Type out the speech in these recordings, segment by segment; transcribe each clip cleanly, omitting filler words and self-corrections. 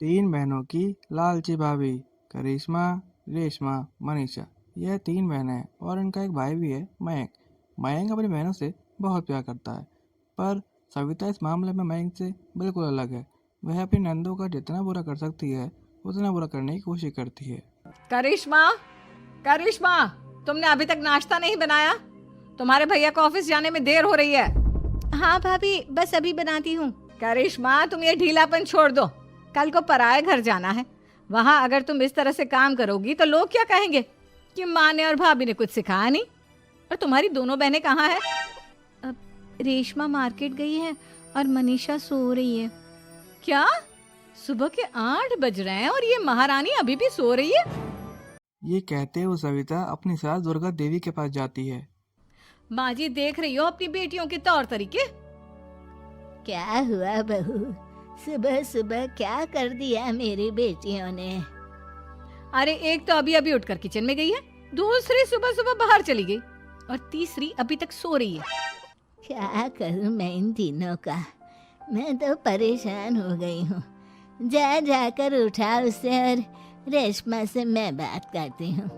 तीन बहनों की लालची भाभी करिश्मा, रेशमा, मनीषा। यह तीन बहनें हैं और इनका एक भाई भी है, मयंक। मयंक अपनी बहनों से बहुत प्यार करता है, पर सविता इस मामले में मयंक से बिल्कुल अलग है। वह अपनी नंदों का जितना बुरा कर सकती है उतना बुरा करने की कोशिश करती है। करिश्मा, करिश्मा, तुमने अभी तक नाश्ता नहीं बनाया? तुम्हारे भैया को ऑफिस जाने में देर हो रही है। हाँ भाभी, बस अभी बनाती हूँ। करिश्मा, तुम ये ढीलापन छोड़ दो। कल को पराए घर जाना है। वहां अगर तुम इस तरह से काम करोगी तो लोग क्या कहेंगे कि माँ ने और भाभी ने कुछ सिखाया नहीं। और तुम्हारी दोनों बहनें कहाँ हैं? अब रेशमा मार्केट गई है और मनीषा सो रही है। क्या? सुबह के 8 बज रहे हैं और ये महारानी अभी भी सो रही है? ये कहते हुए सविता अपनी सास दुर्गा देवी के पास जाती है। माँ जी, देख रही हो अपनी बेटियों के तौर तरीके? क्या हुआ बहू, सुबह सुबह क्या कर दिया मेरी बेटियों ने? अरे एक तो अभी अभी उठकर किचन में गई है, दूसरी सुबह सुबह बाहर चली गई और तीसरी अभी तक सो रही है। क्या करूं मैं इन तीनों का, मैं तो परेशान हो गई हूँ। जा जाकर उठा उसे और रेशमा से मैं बात करती हूँ।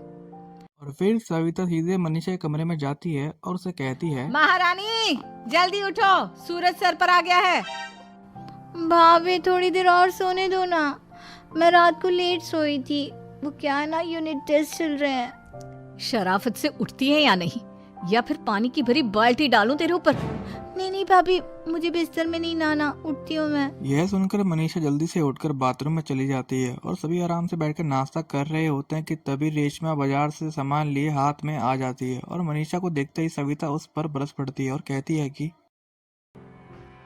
और फिर सविता सीधे मनीषा के कमरे में जाती है और उसे कहती है, महारानी जल्दी उठो, सूरज सर पर आ गया है। भाभी थोड़ी देर और सोने दो ना, मैं रात को लेट सोई थी। वो क्या ना, यूनिट टेस्ट चल रहे हैं। शराफत से उठती है या नहीं, या फिर पानी की भरी बाल्टी डालूं तेरे ऊपर? नहीं नहीं भाभी, मुझे बिस्तर में नहीं लाना, उठती हूँ मैं। यह सुनकर मनीषा जल्दी से उठकर बाथरूम में चली जाती है और सभी आराम से बैठकर नाश्ता कर रहे होते हैं कि तभी रेशमा बाजार से सामान लिए हाथ में आ जाती है और मनीषा को देखते ही सविता उस पर बरस पड़ती है और कहती है कि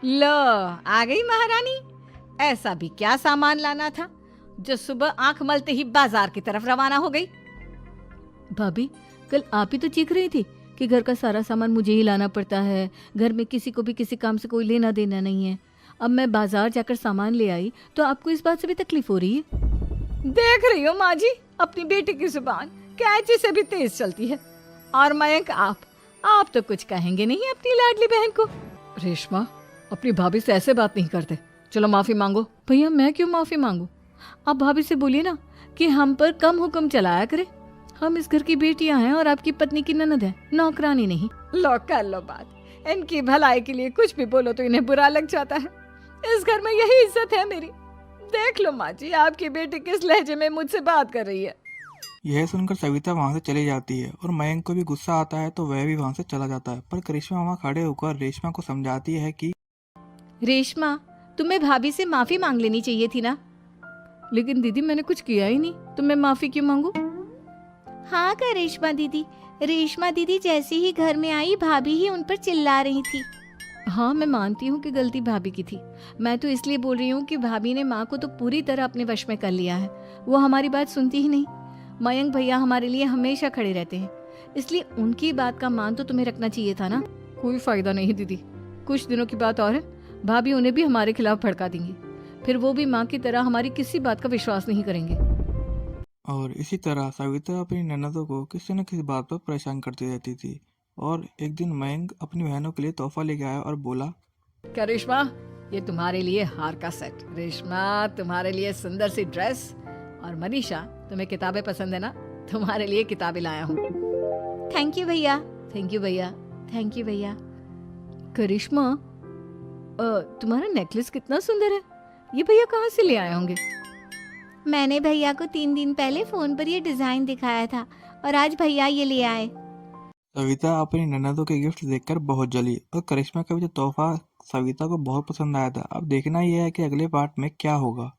लो, आ गई महारानी। ऐसा भी क्या सामान लाना था जो सुबह आंख मलते ही बाजार की तरफ रवाना हो गई? भाभी, कल आप ही तो चीख रही थी कि घर का सारा सामान मुझे ही लाना पड़ता है, घर में किसी को भी किसी काम से कोई लेना देना नहीं है। अब मैं बाजार जाकर सामान ले आई तो आपको इस बात से भी तकलीफ हो रही है? देख रही हो माँ जी, अपनी बेटी की जुबान कैंची से भी तेज चलती है। और मयंक, आप तो कुछ कहेंगे नहीं अपनी लाडली बहन को। रेशमा, अपनी भाभी से ऐसे बात नहीं करते। चलो माफी मांगो। भैया, मैं क्यों माफी मांगू? आप भाभी से बोलिए ना कि हम पर कम हुक्म चलाया करे। हम इस घर की बेटियां हैं और आपकी पत्नी की ननद है, नौकरानी नहीं। लो कर लो बात। इनकी भलाई के लिए कुछ भी बोलो तो इन्हें बुरा लग जाता है। इस घर में यही इज्जत है मेरी। देख लो माँ जी, आपकी बेटी किस लहजे में मुझसे बात कर रही है। यह सुनकर सविता वहां से चली जाती है और मयंक को भी गुस्सा आता है तो वह भी वहां से चला जाता है। पर करिश्मा वहां खड़े होकर रेशमा को समझाती है कि रेशमा, तुम्हें भाभी से माफी मांग लेनी चाहिए थी ना। लेकिन दीदी, मैंने कुछ किया ही नहीं तो मैं माफी क्यों मांगू? हाँ का रेशमा दीदी, रेशमा दीदी जैसे ही घर में आई भाभी ही उन पर चिल्ला रही थी। हाँ, मैं मानती हूँ कि गलती भाभी की थी। मैं तो इसलिए बोल रही हूँ कि भाभी ने माँ को तो पूरी तरह अपने वश में कर लिया है। वो हमारी बात सुनती ही नहीं। मयंक भैया हमारे लिए हमेशा खड़े रहते हैं, इसलिए उनकी बात का मान तो तुम्हें रखना चाहिए था ना। कोई फायदा नहीं दीदी, कुछ दिनों की बात और है, भाभी उन्हें भी हमारे खिलाफ भड़का देंगी। फिर वो भी माँ की तरह हमारी किसी बात का विश्वास नहीं करेंगे। और इसी तरह सविता अपनी ननदों को किसी न किसी बात पर परेशान करती रहती थी। और एक दिन मयंक अपनी बहनों के लिए तोहफा लेके आया और बोला, क्या रेशमा, ये तुम्हारे लिए हार का सेट। रेशमा, तुम्हारे लिए सुंदर सी ड्रेस। और मनीषा, तुम्हें किताबें पसंद है ना, तुम्हारे लिए किताबें लाया हूँ। थैंक यू भैया, थैंक यू भैया, थैंक यू भैया। करिश्मा, तुम्हारा नेकलेस कितना सुंदर है। ये भैया कहाँ से ले आए होंगे? मैंने भैया को 3 दिन पहले फोन पर ये डिजाइन दिखाया था और आज भैया ये ले आए। सविता अपनी ननदों के गिफ्ट देखकर बहुत जली और करिश्मा का भी जो तोहफा सविता को बहुत पसंद आया था। अब देखना यह है कि अगले पार्ट में क्या होगा।